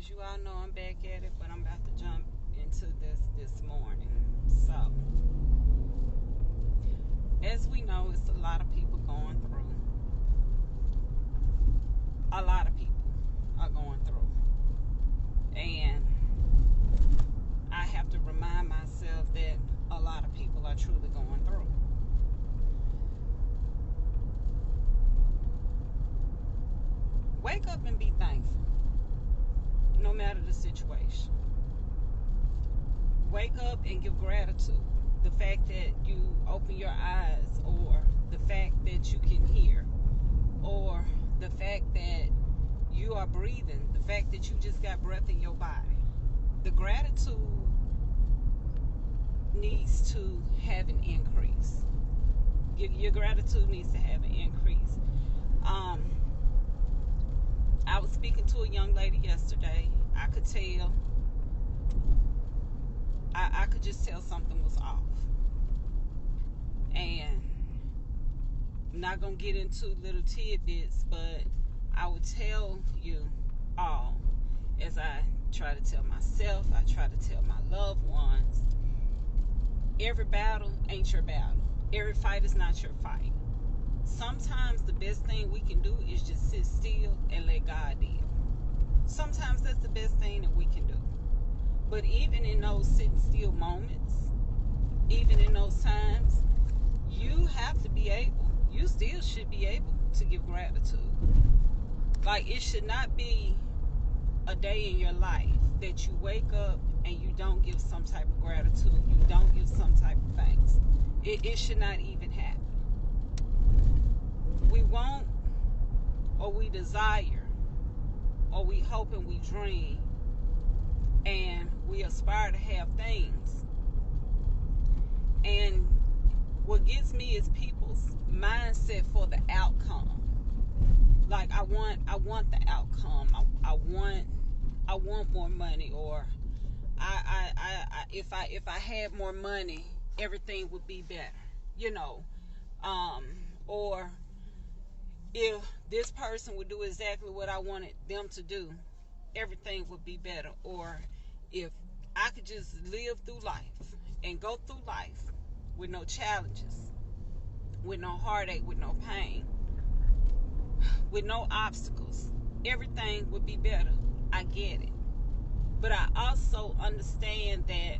as you all know, I'm back at it, but I'm about to jump into this morning. So, as we know, it's a lot of people going through. A lot of people are going through. And I have to remind myself that a lot of people are truly going through. Wake up and be thankful, no matter the situation. Wake up and give gratitude. The fact that you open your eyes, or the fact that you can hear, or the fact that you are breathing, the fact that you just got breath in your body. The gratitude needs to have an increase. Your gratitude needs to have an increase. I was speaking to a young lady yesterday. I could tell. I could just tell something was off. And I'm not going to get into little tidbits, but I would tell you all, as I try to tell myself, I try to tell my loved ones, every battle ain't your battle. Every fight is not your fight. Sometimes the best thing we can do is just sit still and let God deal. Sometimes that's the best thing that we can do. But even in those sitting still moments, even in those times, you have to be able, you still should be able to give gratitude. Like, it should not be a day in your life that you wake up and you don't give some type of gratitude, you don't give some type of thanks. It should not even happen. We want, or we desire, or we hope and we dream, and we aspire to have things. And what gets me is people's mindset for the outcome. Like, I want the outcome. I want more money, or if I had more money, everything would be better. Or if this person would do exactly what I wanted them to do, everything would be better. Or if I could just live through life and go through life with no challenges, with no heartache, with no pain, with no obstacles, everything would be better. I get it. But I also understand that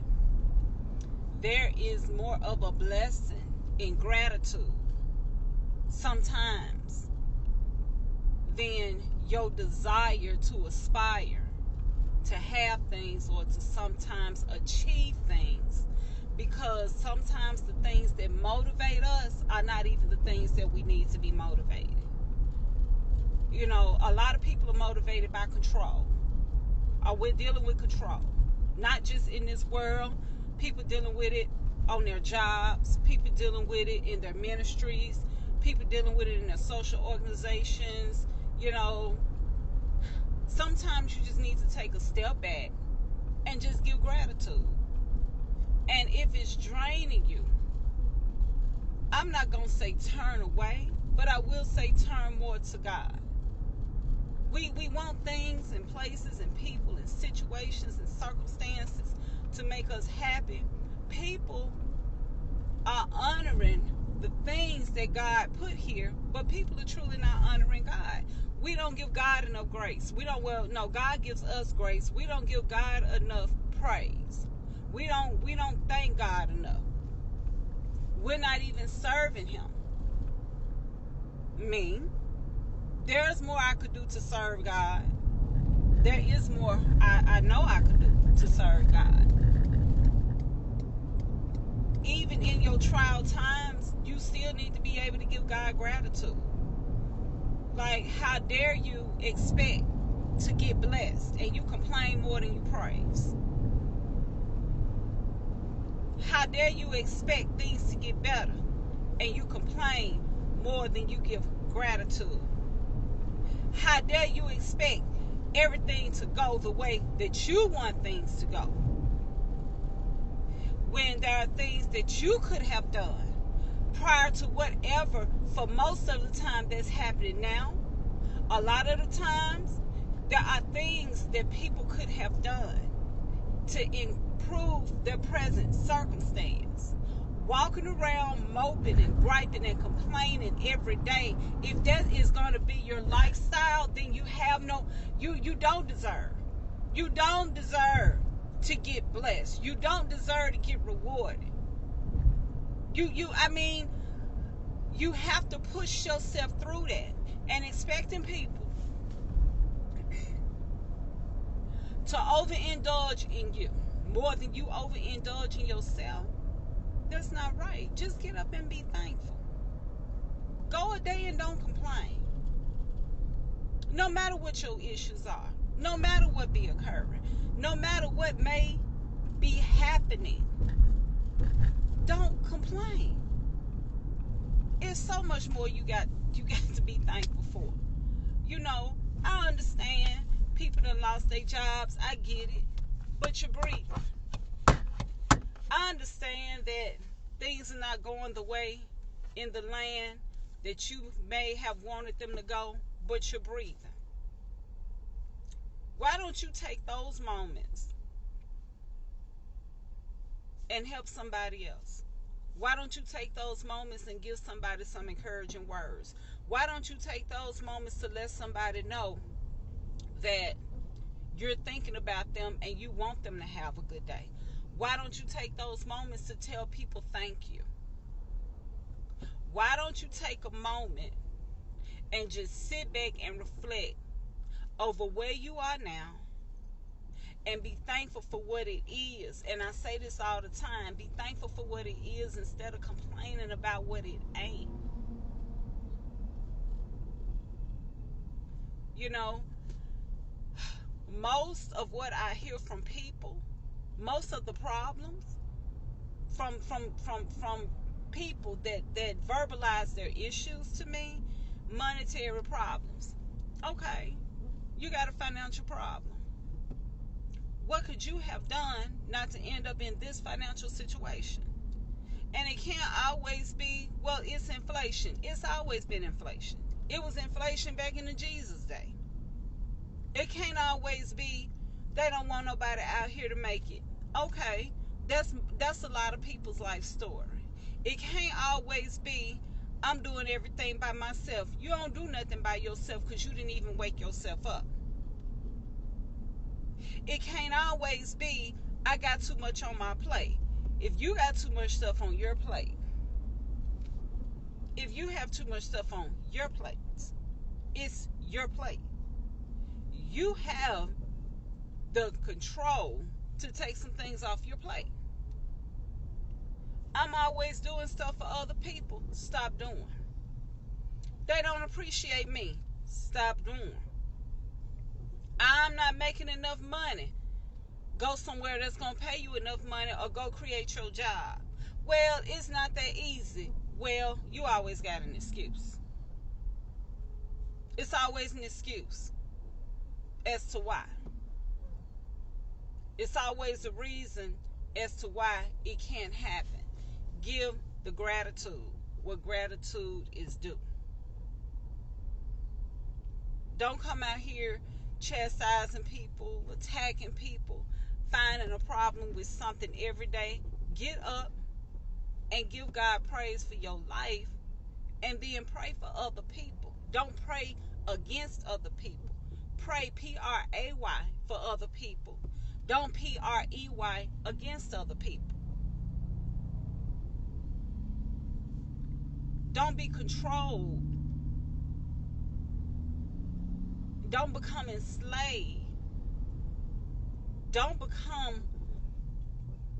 there is more of a blessing in gratitude sometimes than your desire to aspire to have things, or to sometimes achieve things, because sometimes the things that motivate us are not even the things that we need to be motivated. A lot of people are motivated by control, or we're dealing with control, not just in this world. People dealing with it on their jobs, people dealing with it in their ministries, people dealing with it in their social organizations. Sometimes you just need to take a step back and just give gratitude. And if it's draining you, I'm not going to say turn away, but I will say turn more to God. We want things and places and people and situations and circumstances to make us happy. People are honoring the things that God put here, but people are truly not honoring God. We don't give God enough grace. God gives us grace. We don't give God enough praise. We don't thank God enough. We're not even serving Him. There's more I could do to serve God. There is more I know I could do to serve God. Even in your trial times, you still need to be able to give God gratitude. Like, how dare you expect to get blessed and you complain more than you praise? How dare you expect things to get better and you complain more than you give gratitude? How dare you expect everything to go the way that you want things to go, when there are things that you could have done prior to whatever, for most of the time, that's happening now? A lot of the times, There are things that people could have done to improve their present circumstance. Walking around moping and griping and complaining every day, if that is going to be your lifestyle, then you have no, you don't deserve. You don't deserve to get blessed. You don't deserve to get rewarded. I mean, you have to push yourself through that. And expecting people to overindulge in you more than you overindulge in yourself, that's not right. Just get up and be thankful. Go a day and don't complain. No matter what your issues are, no matter what be occurring, no matter what may be happening, don't complain. It's so much more you got to be thankful for. You know, I understand people that lost their jobs. I get it. But you're breathing. I understand that things are not going the way in the land that you may have wanted them to go, but you're breathing. Why don't you take those moments and help somebody else? Why don't you take those moments and give somebody some encouraging words? Why don't you take those moments to let somebody know that you're thinking about them and you want them to have a good day? Why don't you take those moments to tell people thank you? Why don't you take a moment and just sit back and reflect over where you are now and be thankful for what it is? And I say this all the time, be thankful for what it is instead of complaining about what it ain't. You know, most of what I hear from people, most of the problems from people that verbalize their issues to me, monetary problems. Okay, you got a financial problem. What could you have done not to end up in this financial situation? And it can't always be, well, it's inflation. It's always been inflation. It was inflation back in the Jesus day. It can't always be, they don't want nobody out here to make it. Okay, that's a lot of people's life story. It can't always be, I'm doing everything by myself. You don't do nothing by yourself because you didn't even wake yourself up. It can't always be, I got too much on my plate. If you got too much stuff on your plate, if you have too much stuff on your plates, it's your plate. You have the control to take some things off your plate. I'm always doing stuff for other people. Stop doing. They don't appreciate me. Stop doing. I'm not making enough money. Go somewhere that's going to pay you enough money, or go create your job. Well, it's not that easy. Well, you always got an excuse. It's always an excuse as to why. It's always a reason as to why it can't happen. Give the gratitude what gratitude is due. Don't come out here chastising people, attacking people, finding a problem with something every day. Get up and give God praise for your life, and then pray for other people. Don't pray against other people. Pray P-R-A-Y for other people. Don't P-R-E-Y against other people. Don't be controlled. Don't become enslaved. Don't become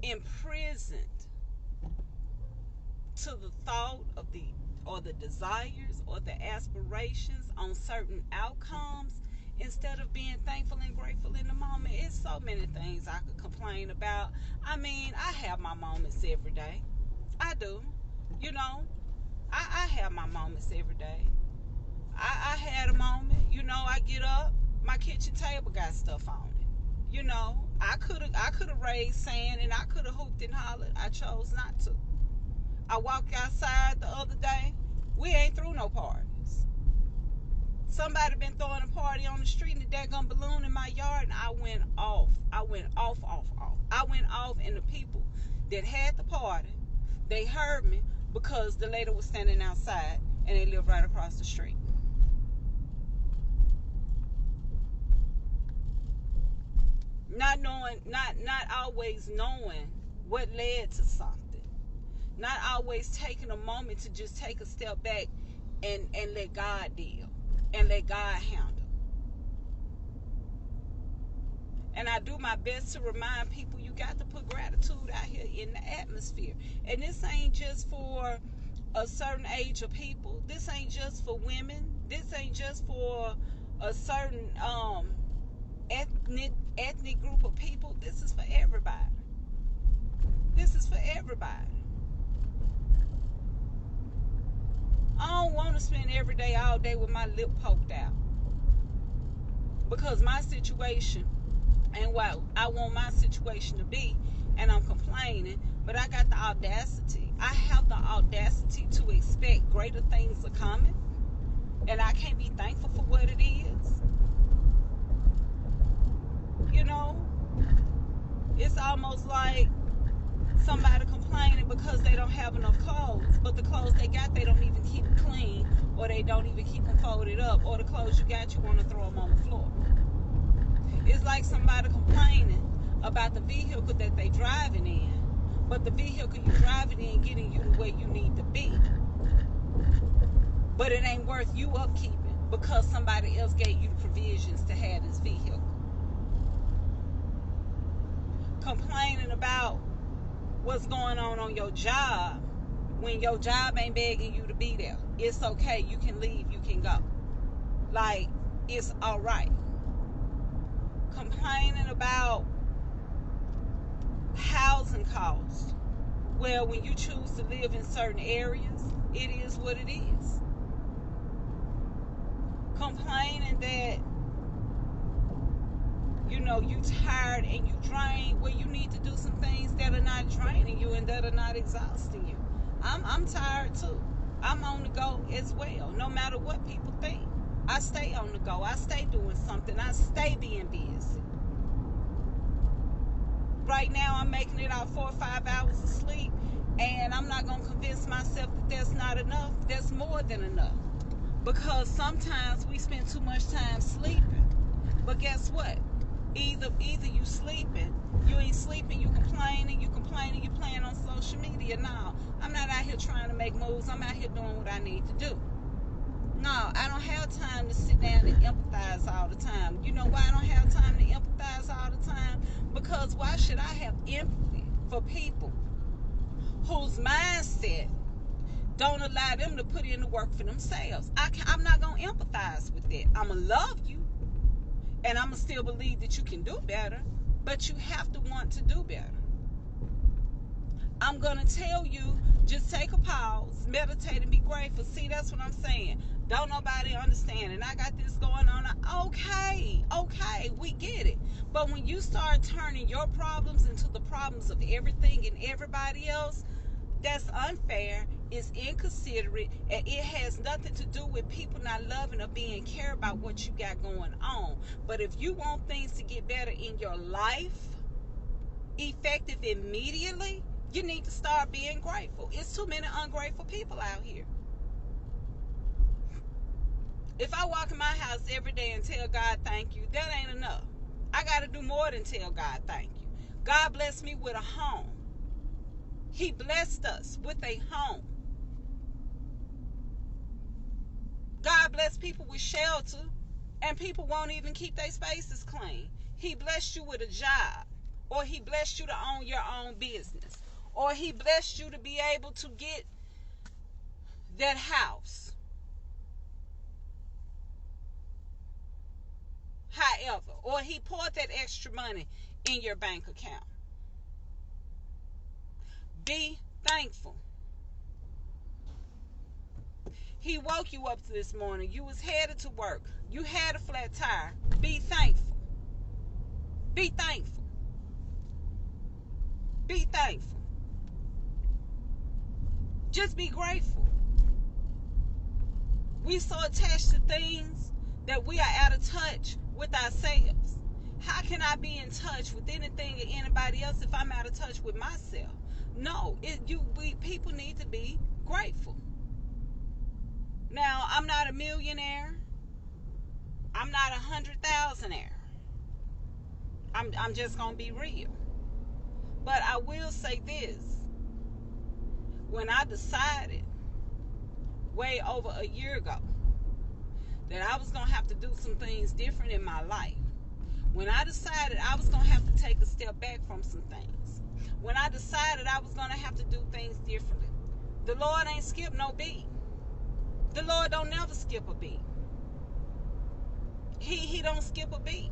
imprisoned to the thought of the desires or the aspirations on certain outcomes, instead of being thankful and grateful in the moment. It's so many things I could complain about. I mean, I have my moments every day. I do. You know, I have my moments every day. I had a moment, you know, I get up, my kitchen table got stuff on it. You know, I could have raised sand and I could have hooped and hollered. I chose not to. I walked outside the other day. We ain't through no parties. Somebody been throwing a party on the street and the daggone balloon in my yard, and I went off. I went off. I went off, and the people that had the party, they heard me because the lady was standing outside, and they lived right across the street. Not knowing, not always knowing what led to something. Not always taking a moment to just take a step back and let God deal and let God handle. And I do my best to remind people you got to put gratitude out here in the atmosphere. And this ain't just for a certain age of people. This ain't just for women. This ain't just for a certain ethnic group of people. This is for everybody. This is for everybody. I don't want to spend every day, all day with my lip poked out. Because my situation and what I want my situation to be, and I'm complaining, but I got the audacity. I have the audacity to expect greater things are coming, and I can't be thankful for what it is. You know, it's almost like somebody complaining because they don't have enough clothes, but the clothes they got, they don't even keep clean, or they don't even keep them folded up, or the clothes you got, you want to throw them on the floor. It's like somebody complaining about the vehicle that they driving in, but the vehicle you driving in getting you to where you need to be, but it ain't worth you upkeeping because somebody else gave you the provisions to have this vehicle. Complaining about what's going on your job when your job ain't begging you to be there. It's okay. You can leave. You can go. Like, it's all right. Complaining about housing costs. Well, when you choose to live in certain areas, it is what it is. Complaining that, you know, you tired and you drained. Well, you need to do some things that are not draining you and that are not exhausting you. I'm tired too. I'm on the go as well. No matter what people think, I stay on the go. I stay doing something. I stay being busy. Right now, I'm making it out 4 or 5 hours of sleep, and I'm not going to convince myself that that's not enough. That's more than enough. Because sometimes we spend too much time sleeping. But guess what? Either you sleeping, you ain't sleeping, you complaining, you playing on social media. No, I'm not out here trying to make moves. I'm out here doing what I need to do. No, I don't have time to sit down and empathize all the time. You know why I don't have time to empathize all the time? Because why should I have empathy for people whose mindset don't allow them to put in the work for themselves? I'm not going to empathize with that. I'm going to love you, and I'm going to still believe that you can do better, but you have to want to do better. I'm going to tell you, just take a pause, meditate, and be grateful. See, that's what I'm saying. Don't nobody understand, and I got this going on. Okay, we get it. But when you start turning your problems into the problems of everything and everybody else, that's unfair, it's inconsiderate, and it has nothing to do with people not loving or being care about what you got going on. But if you want things to get better in your life, effective immediately, you need to start being grateful. It's too many ungrateful people out here. If I walk in my house every day and tell God thank you, that ain't enough. I got to do more than tell God thank you. God blessed me with a home. He blessed us with a home. God blessed people with shelter, and people won't even keep their spaces clean. He blessed you with a job, or he blessed you to own your own business, or he blessed you to be able to get that house. However, or he poured that extra money in your bank account. Be thankful. He woke you up this morning. You was headed to work. You had a flat tire. Be thankful. Be thankful. Be thankful. Just be grateful. We so attached to things that we are out of touch with ourselves. How can I be in touch with anything or anybody else if I'm out of touch with myself? No, people need to be grateful. Now, I'm not a millionaire. I'm not 100,000-aire. I'm just gonna be real. But I will say this: when I decided way over a year ago that I was gonna have to do some things different in my life, when I decided I was gonna have to take a step back from some things, when I decided I was gonna have to do things differently, the Lord ain't skip no beat. The Lord don't never skip a beat. He don't skip a beat.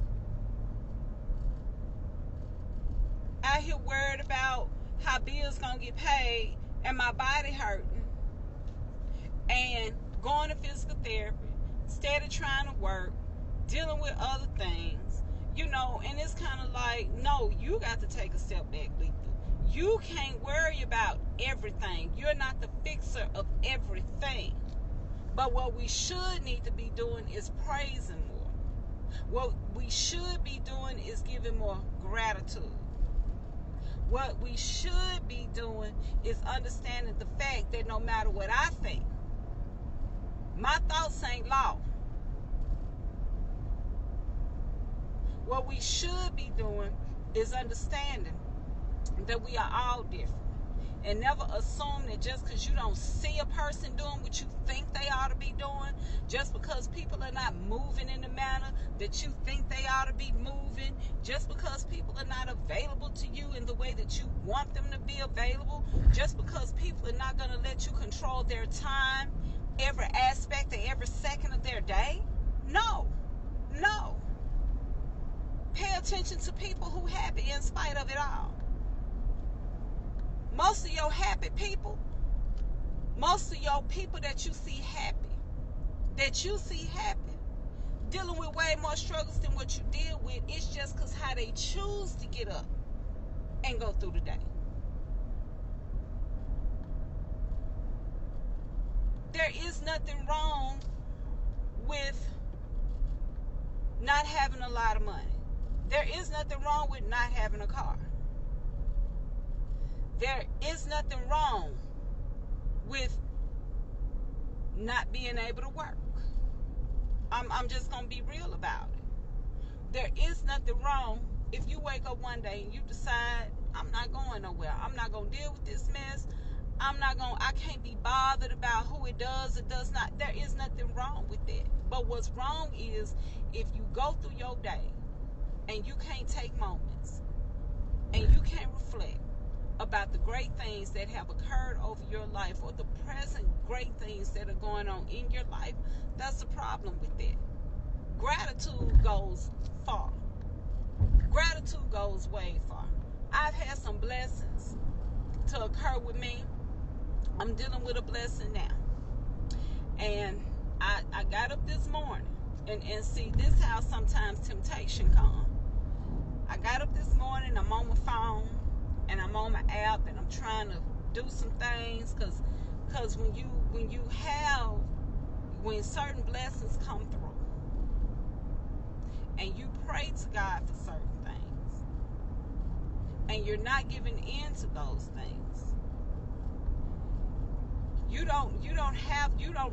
Out here worried about how bills gonna get paid and my body hurting and going to physical therapy, instead of trying to work, dealing with other things, and it's kind of like, no, you got to take a step back, Letha. You can't worry about everything. You're not the fixer of everything. But what we should need to be doing is praising more. What we should be doing is giving more gratitude. What we should be doing is understanding the fact that no matter what I think, my thoughts ain't law. What we should be doing is understanding that we are all different. And never assume that just because you don't see a person doing what you think they ought to be doing, just because people are not moving in the manner that you think they ought to be moving, just because people are not available to you in the way that you want them to be available, just because people are not going to let you control their time, every aspect of every second of their day. No. Pay attention to people who happy in spite of it all. Most of your happy people, most of your people that you see happy, dealing with way more struggles than what you deal with, it's just because how they choose to get up and go through the day. There is nothing wrong with not having a lot of money. There is nothing wrong with not having a car. There is nothing wrong with not being able to work. I'm just going to be real about it. There is nothing wrong if you wake up one day and you decide, I'm not going nowhere. I'm not going to deal with this mess. I can't be bothered about who it does or does not. There is nothing wrong with that. But what's wrong is if you go through your day and you can't take moments and you can't reflect about the great things that have occurred over your life or the present great things that are going on in your life, that's the problem with that. Gratitude goes far. Gratitude goes way far. I've had some blessings to occur with me. I'm dealing with a blessing now. And I got up this morning and see, this is how sometimes temptation comes. I got up this morning, I'm on my phone, and I'm on my app, and I'm trying to do some things, because when certain blessings come through, and you pray to God for certain things, and you're not giving in to those things, you don't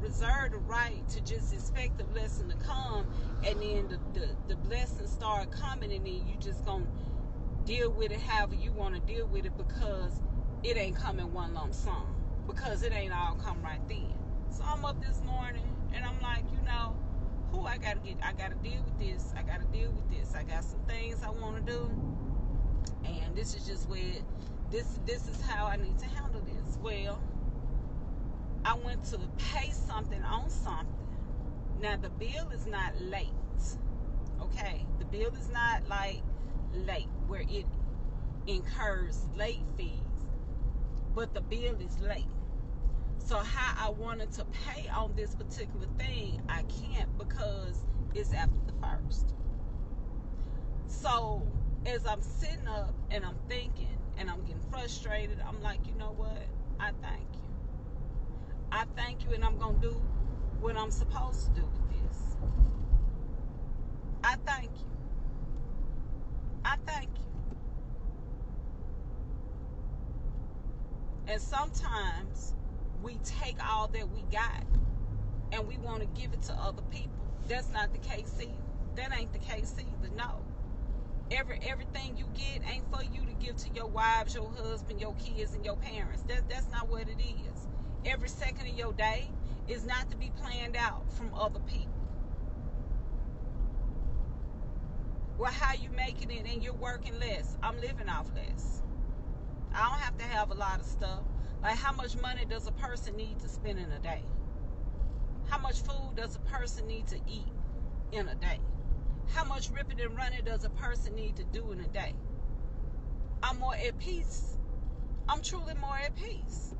reserve the right to just expect the blessing to come, and then the blessings start coming, and then you just gonna deal with it however you want to deal with it, because it ain't coming one lump sum, because it ain't all come right then. So I'm up this morning and I'm like, I gotta deal with this. I got some things I want to do, and this is just where this is how I need to handle this. Well, I went to pay something on something. Now the bill is not late. Okay, the bill is not like late where it incurs late fees, but the bill is late. So how I wanted to pay on this particular thing, I can't, because it's after the 1st. So as I'm sitting up and I'm thinking and I'm getting frustrated, I'm like, you know what? I thank you, and I'm gonna do what I'm supposed to do with this. I thank you. I thank you. And sometimes we take all that we got and we want to give it to other people. That's not the case either. That ain't the case either. No. Everything you get ain't for you to give to your wives, your husband, your kids, and your parents. That's not what it is. Every second of your day is not to be planned out from other people. Well, how you making it and you're working less? I'm living off less. I don't have to have a lot of stuff. Like, how much money does a person need to spend in a day? How much food does a person need to eat in a day? How much ripping and running does a person need to do in a day? I'm more at peace. I'm truly more at peace.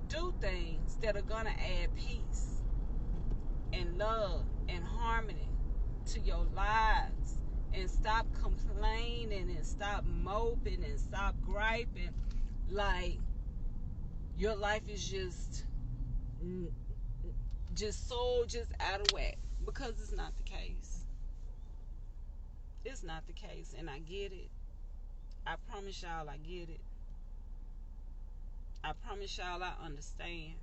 Do things that are going to add peace and love and harmony to your lives. And stop complaining and stop moping and stop griping like your life is just out of whack, because it's not the case. It's not the case, and I get it. I promise y'all I get it. I promise y'all I understand.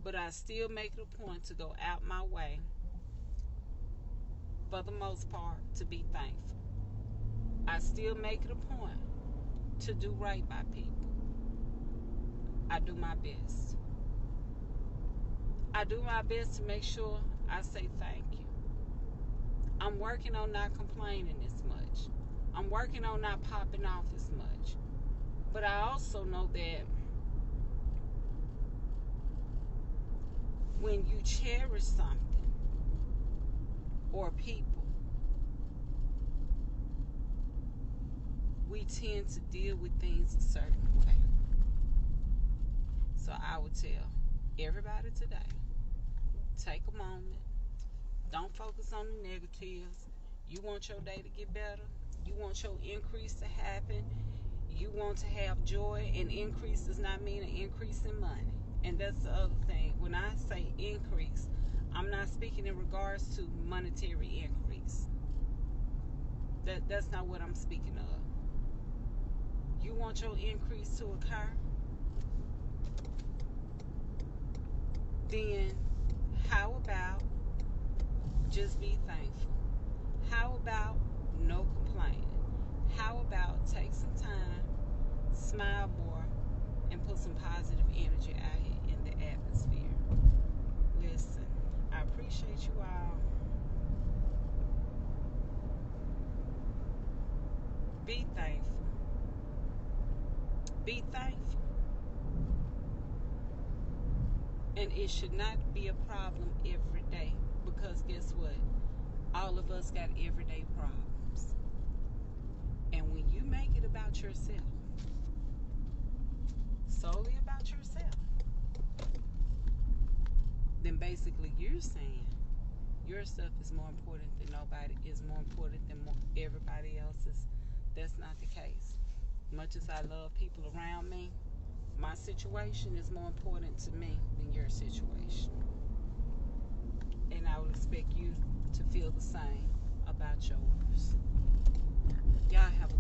But I still make it a point to go out my way, for the most part, to be thankful. I still make it a point to do right by people. I do my best. I do my best to make sure I say thank you. I'm working on not complaining as much. I'm working on not popping off as much. But I also know that when you cherish something or people, we tend to deal with things a certain way. So I would tell everybody today, take a moment. Don't focus on the negatives. You want your day to get better. You want your increase to happen. You want to have joy, and increase does not mean an increase in money. And that's the other thing. When I say increase, I'm not speaking in regards to monetary increase. That's not what I'm speaking of. You want your increase to occur? Then how about just be thankful? How about no complaining? How about take some time, smile more, and put some positive energy out here in the atmosphere? Listen, I appreciate you all. Be thankful. Be thankful. And it should not be a problem every day, because guess what? All of us got everyday problems. And when you make it about yourself, solely about yourself, then basically you're saying your stuff is more important than nobody, is more important than everybody else's. That's not the case. Much as I love people around me, my situation is more important to me than your situation. And I would expect you to feel the same about yours. Y'all have a